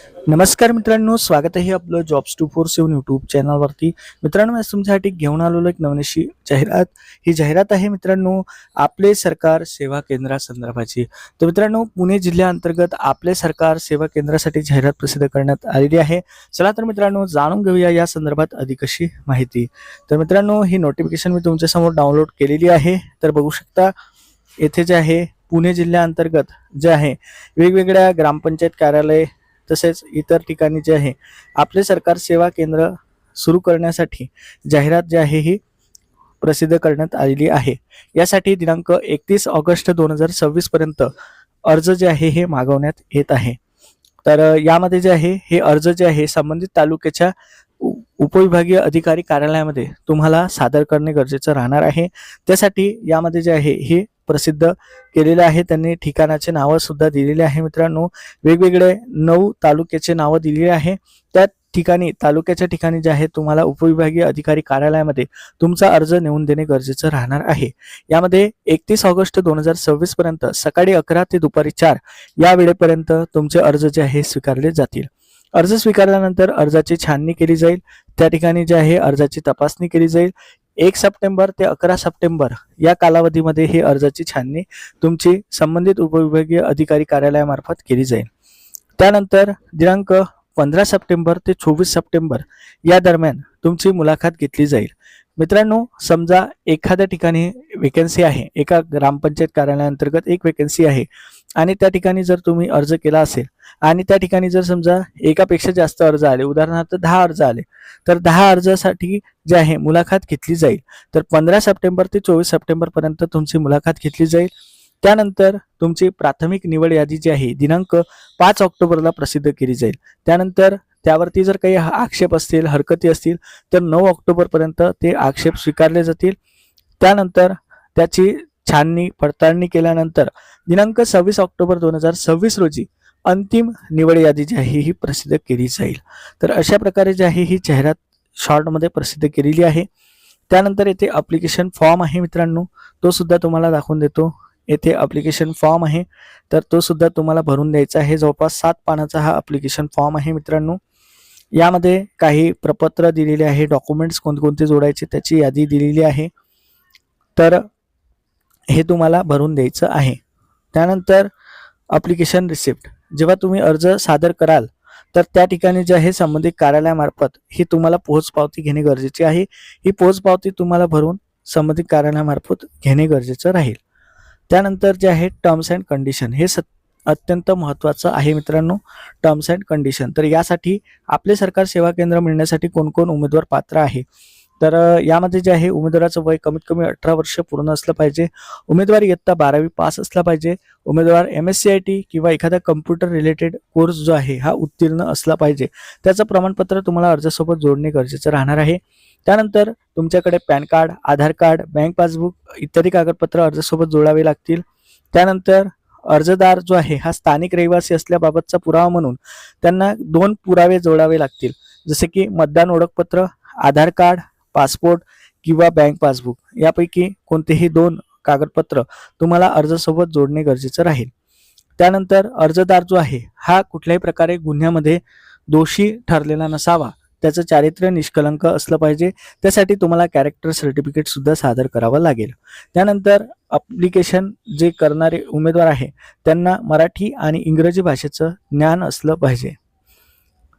नमस्कार मित्रांनो, स्वागत आहे आपलं जॉब्स 247 यूट्यूब चॅनलवरती. मित्रांनो, आज तुमच्यासाठी घेऊन आलेलो एक नवीनशी जाहिरात. ही जाहिरात आहे मित्रांनो, आपले सरकार सेवा केंद्रासंदर्भाची. तर मित्रांनो, पुणे जिल्ह्याअंतर्गत आपले सरकार सेवा केंद्रासाठी जाहिरात प्रसिद्ध करण्यात आलेली आहे. चला तर मित्रांनो, जाणून घेऊया या संदर्भात अधिक अशी माहिती. तर मित्रांनो, ही नोटिफिकेशन मी तुमच्यासमोर डाउनलोड केलेली आहे. तर बघू शकता, येथे जे आहे पुणे जिल्ह्याअंतर्गत जे आहे वेगवेगळ्या ग्रामपंचायत कार्यालय तसेच इतर ठिकाणी जे आहे आपले सरकार सेवा केंद्र सुरू करण्यासाठी जाहिरात जी आहे ही प्रसिद्ध करण्यात आलेली आहे. यासाठी दिनांक 31 ऑगस्ट 2026 पर्यंत अर्ज जे आहे हे मागवण्यात येत आहे. तर यामध्ये जे आहे हे अर्ज जे आहे संबंधित तालुक्याच्या उपविभागीय अधिकारी कार्यालयामध्ये तुम्हाला सादर करणे गरजेचं राहणार आहे. त्यासाठी यामध्ये जे आहे हे प्रसिद्ध केलेले आहे. त्यांनी ठिकाणाचे नावं सुद्धा दिलेले आहे. मित्रांनो, वेगवेगळे 9 तालुक्याचे नावं दिलेले आहे. त्या ठिकाणी तालुक्याच्या ठिकाणी जे आहे तुम्हाला उपविभागीय अधिकारी कार्यालयामध्ये तुमचा अर्ज नेऊन देणे गरजेचं राहणार आहे. यामध्ये 31 ऑगस्ट 2026 पर्यंत सकाळी 11 ते दुपारी 4 या वेळेपर्यंत तुमचे अर्ज जे आहे स्वीकारले जातील. अर्ज स्वीकारल्यानंतर अर्जाची छाननी केली जाईल. त्या ठिकाणी जे आहे अर्जाची तपासणी केली जाईल. 1 सप्टेंबर ते 11 सप्टेंबर या कालावधीमध्ये ही अर्जाची छाननी तुमची संबंधित उपविभागीय अधिकारी कार्यालयामार्फत केली जाईल. त्यानंतर दिनांक 15 सप्टेंबर ते 24 सप्टेंबर या दरम्यान तुमची मुलाखत घेतली जाईल. मित्रांनो, समजा एखाद्या ठिकाणी वेकेन्सी आहे, एका ग्रामपंचायत कार्यालयाअंतर्गत एक वेकेन्सी आहे आणि त्या ठिकाणी जर तुम्ही अर्ज केला असेल आणि त्या ठिकाणी जर समजा एकापेक्षा जास्त अर्ज आले, उदाहरणार्थ 10 अर्ज आले, तर 10 अर्जासाठी जे आहे मुलाखत घेतली जाईल. तर 15 सप्टेंबर ते 24 सप्टेंबर पर्यंत तुमची मुलाखत घेतली जाईल. त्यानंतर तुमची प्राथमिक निवड यादी जी आहे दिनांक 5 ऑक्टोबरला प्रसिद्ध केली जाईल. त्यानंतर त्यावरती जर काही आक्षेप असतील, हरकती असतील, तर 9 ऑक्टोबर पर्यंत ते आक्षेप स्वीकारले जातील. त्यानंतर त्याची छाननी पडताळणी केल्यानंतर दिनांक 26 ऑक्टोबर 2026 रोजी अंतिम निवड यादी जी आहे ही प्रसिद्ध केली जाईल. तर अशा प्रकारे जी आहे ही जाहिरात शॉर्टमध्ये प्रसिद्ध केलेली आहे. त्यानंतर येथे अप्लिकेशन फॉर्म आहे मित्रांनो, तो सुद्धा तुम्हाला दाखवून देतो. येथे अप्लिकेशन फॉर्म आहे, तर तो सुद्धा तुम्हाला भरून द्यायचा आहे. जवळपास 7 पानाचा हा अप्लिकेशन फॉर्म आहे मित्रांनो. यामध्ये काही प्रपत्र दिलेले आहे, डॉक्युमेंट्स कोणकोणते जोडायचे त्याची यादी दिलेली आहे. तर हे तुम्हाला भरून द्यायचं आहे. त्यानंतर अप्लिकेशन रिसिप्ट, जेव्हा तुम्ही अर्ज सादर कराल तर त्या ठिकाणी जे आहे संबंधित कार्यालयामार्फत ही तुम्हाला पोहोचपावती घेणे गरजेचे आहे. ही पोहोचपावती तुम्हाला भरून संबंधित कार्यालयामार्फत घेणे गरजेचं राहील. त्यानंतर जे आहे टर्म्स अँड कंडिशन, हे अत्यंत महत्त्वाचं आहे मित्रांनो, टर्म्स अँड कंडिशन. तर यासाठी आपले सरकार सेवा केंद्र मिळण्यासाठी कोण कोण उमेदवार पात्र आहे, तर यामध्ये जे आहे उमेदवाराचं वय कमीत कमी 18 वर्ष पूर्ण असलं पाहिजे. उमेदवार इयत्ता 12वी पास असला पाहिजे. उमेदवार MSCIT किंवा एखादा कम्प्युटर रिलेटेड कोर्स जो आहे हा उत्तीर्ण असला पाहिजे. त्याचं प्रमाणपत्र तुम्हाला अर्जासोबत जोडणे गरजेचं राहणार आहे. त्यानंतर तुमच्याकडे पॅन कार्ड, आधार कार्ड, बँक पासबुक इत्यादी कागदपत्र अर्जासोबत जोडावे लागतील. त्यानंतर अर्जदार जो आहे हा स्थानिक रहिवासी असल्याबाबतचा पुरावा म्हणून त्यांना 2 पुरावे जोडावे लागतील, जसे की मतदान ओळखपत्र, आधार कार्ड, पासपोर्ट किंवा बँक पासबुक यापैकी कोणतेही 2 कागदपत्र तुम्हाला अर्जासोबत जोडणे गरजेचं राहील. त्यानंतर अर्जदार जो आहे हा कुठल्याही प्रकारे गुन्ह्यामध्ये दोषी ठरलेला नसावा, त्याचं चारित्र्य निष्कलंक असलं पाहिजे. त्यासाठी तुम्हाला कॅरेक्टर सर्टिफिकेट सुद्धा सादर करावं लागेल. त्यानंतर अप्लिकेशन जे करणारे उमेदवार आहे त्यांना मराठी आणि इंग्रजी भाषेचं ज्ञान असलं पाहिजे.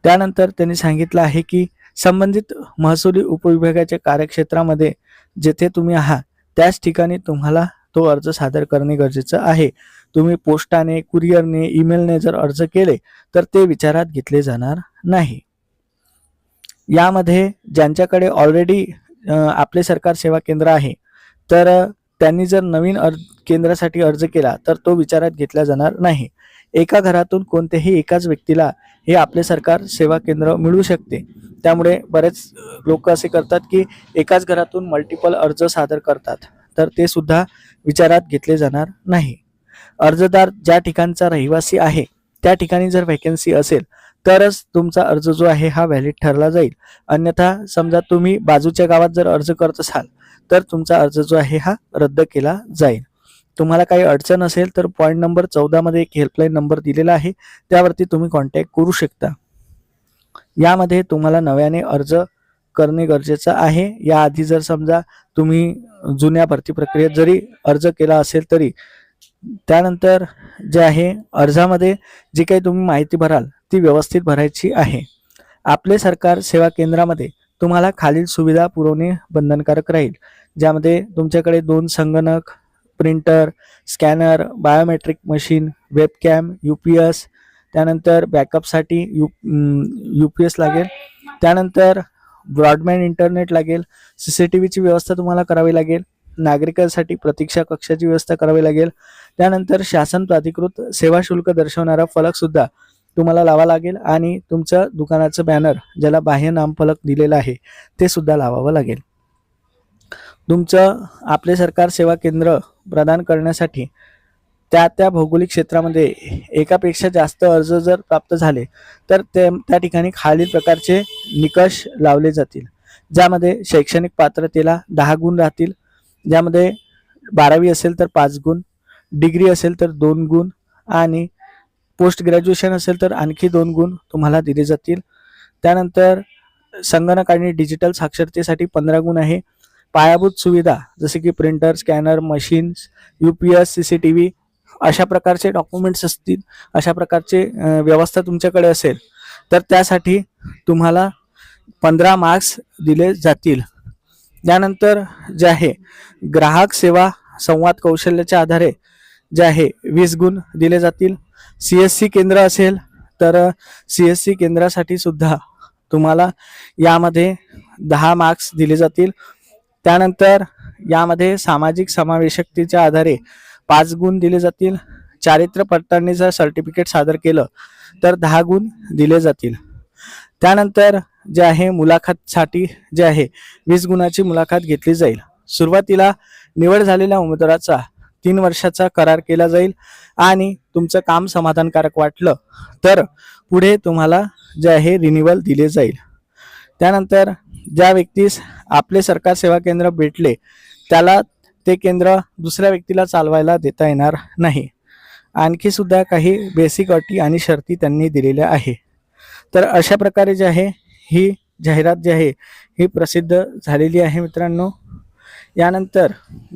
त्यानंतर त्यांनी सांगितलं आहे की संबंधित महसुली उपविभागाच्या कार्यक्षेत्रामध्ये जेथे तुम्ही आहात त्याच ठिकाणी तुम्हाला तो अर्ज सादर करणे गरजेचं आहे. तुम्ही पोस्टाने, कुरिअरने, ईमेलने जर अर्ज केले तर ते विचारात घेतले जाणार नाही. यामध्ये ज्यांच्याकडे ऑलरेडी आपले सरकार सेवा केंद्र आहे, तर त्यांनी जर नवीन केंद्रासाठी अर्ज केला तर तो विचारात घेतला जाणार नाही. एका घरातून कोणत्याही एकाच व्यक्तीला हे आपले सरकार सेवा केंद्र मिळू शकते. त्यामुळे बरेच लोक असे करतात की एकाच घरातून मल्टिपल अर्ज सादर करतात, तर ते सुद्धा विचारात घेतले जाणार नाही. अर्जदार ज्या ठिकाणचा रहिवासी आहे त्या ठिकाणी जर व्हॅकन्सी असेल तरच तुमचा अर्ज जो आहे हा व्हॅलिड ठरला जाईल. अन्यथा समजा तुम्ही बाजूच्या गावात जर अर्ज करत असाल तर तुमचा अर्ज जो आहे हा रद्द केला जाईल. तुम्हाला काही अडचण असेल तर पॉईंट नंबर 14 मध्ये एक हेल्पलाईन नंबर दिलेला आहे, त्यावरती तुम्ही कॉन्टॅक्ट करू शकता. यामध्ये तुम्हाला नव्याने अर्ज करणे गरजेचं आहे. याआधी जर समजा तुम्ही जुन्या भरती प्रक्रियेत जरी अर्ज केला असेल तरी त्यानंतर जे आहे अर्जामध्ये जी काही तुम्ही माहिती भराल ती व्यवस्थित भरायची आहे. आपले सरकार सेवा केंद्रामध्ये तुम्हाला खालील सुविधा पुरवणे बंधनकारक राहील, ज्यामध्ये तुमच्याकडे 2 संगणक, printer, scanner, biometric machine, webcam, UPS, त्यानंतर बॅकअपसाठी UPS लागेल, त्यानंतर ब्रॉडबँड इंटरनेट लागेल, CCTVची व्यवस्था तुम्हाला करावी लागेल, नागरिकांसाठी प्रतीक्षा कक्षाची व्यवस्था करावी लागेल, त्यानंतर शासन प्राधिकृत सेवा शुल्क दर्शवणारा फलक सुद्धा तुम्हाला लावा लागेल आणि तुमचं दुकानाचं बॅनर ज्याला बाह्य नामफलक दिलेला आहे ते सुद्धा लावावं लागेल. तुमचं आपले सरकार सेवा केंद्र प्रदान करण्यासाठी त्या भौगोलिक क्षेत्रामध्ये एकापेक्षा जास्त अर्ज जर प्राप्त झाले तर त्या ठिकाणी खालील प्रकारचे निकष लावले जातील, ज्यामध्ये शैक्षणिक पात्रतेला 10 गुण राहतील, ज्यामध्ये 12वी असेल तर 5 गुण, डिग्री असेल तर 2 गुण आणि पोस्ट ग्रॅज्युएशन असेल तर आणखी 2 गुण तुम्हाला दिले जातील. त्यानंतर संगणक आणि डिजिटल साक्षरतेसाठी 15 गुण आहे. पायाभूत सुविधा जसे की printer, scanner, machines, UPS, CCTV अशा प्रकारचे डॉक्युमेंट्स असतील, अशा प्रकारचे व्यवस्था तुमच्याकडे असेल तर त्यासाठी तुम्हाला 15 मार्क्स दिले जातील. त्यानंतर जे आहे ग्राहक सेवा संवाद कौशल्याच्या आधारे जे आहे 20 गुण दिले जातील. CSC केंद्र असेल तर CSC केंद्रासाठी सुद्धा तुम्हाला यामध्ये 10 मार्क्स दिले जातील. त्यानंतर यामध्ये सामाजिक समावेशकतेच्या आधारे 5 गुण दिले जातील. चारित्र्य पडताळणी जर सर्टिफिकेट सादर केलं तर 10 गुण दिले जातील. त्यानंतर जे आहे मुलाखतसाठी जे आहे 20 गुणाची मुलाखत घेतली जाईल. सुरुवातीला निवड झालेल्या उमेदवाराचा 3 वर्षाचा करार केला जाईल आणि तुमचं काम समाधानकारक वाटलं तर पुढे तुम्हाला जे आहे रिन्युअल दिले जाईल. त्यानंतर ज्या व्यक्तीस आपले सरकार सेवा केंद्र भेटले त्याला ते केंद्र दुसऱ्या व्यक्तीला चालवायला देता येणार नाही. आणखी सुद्धा काही बेसिक अटी आणि शर्ती त्यांनी दिलेल्या आहे. तर अशा प्रकारे जे आहे ही जाहिरात जी आहे ही प्रसिद्ध झालेली आहे मित्रांनो. यानंतर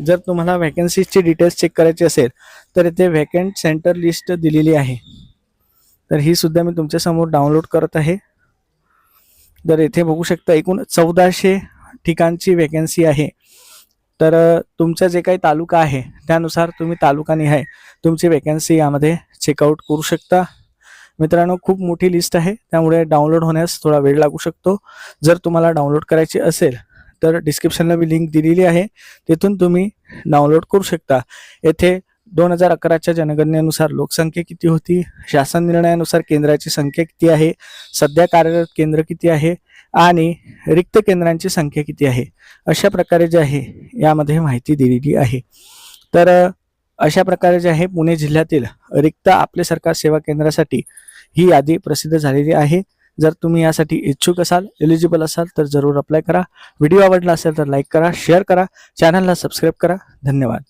जर तुम्हाला व्हॅकन्सीजची डिटेल्स चेक करायची असेल तर इथे व्हॅकंट सेंटर लिस्ट दिलेली आहे, तर ही सुद्धा मी तुमच्यासमोर डाउनलोड करत आहे. तर इथे बघू शकता एकूण 1400 ठिकाणची व्हॅकन्सी आहे. तर तुमचा जे काही तालुका आहे त्यानुसार तुम्ही तालुकानिहाय तुमची व्हॅकन्सी यामध्ये चेकआउट करू शकता. मित्रांनो खूप मोठी लिस्ट आहे त्यामुळे डाउनलोड होण्यास थोडा वेळ लागू शकतो. जर तुम्हाला डाउनलोड करायची असेल तर डिस्क्रिप्शनला मी लिंक दिलेली आहे, तिथून तुम्ही डाउनलोड करू शकता. येथे 2011च्या जनगणनेनुसार लोकसंख्या किती होती, शासन निर्णयानुसार केंद्राची संख्या किती आहे, सध्या कार्यरत केंद्र किती आहे आणि रिक्त केंद्रांची संख्या किती आहे, अशा प्रकारे जे आहे यामध्ये माहिती दिलेली आहे. तर अशा प्रकारे जे आहे पुणे जिल्ह्यातील रिक्त आपले सरकार सेवा केंद्रासाठी ही यादी प्रसिद्ध झालेली आहे. जर तुम्ही यासाठी इच्छुक असाल, एलिजिबल असाल तर जरूर अप्लाय करा. व्हिडिओ आवडला असेल तर लाईक करा, शेअर करा, चॅनलला सबस्क्राईब करा. धन्यवाद.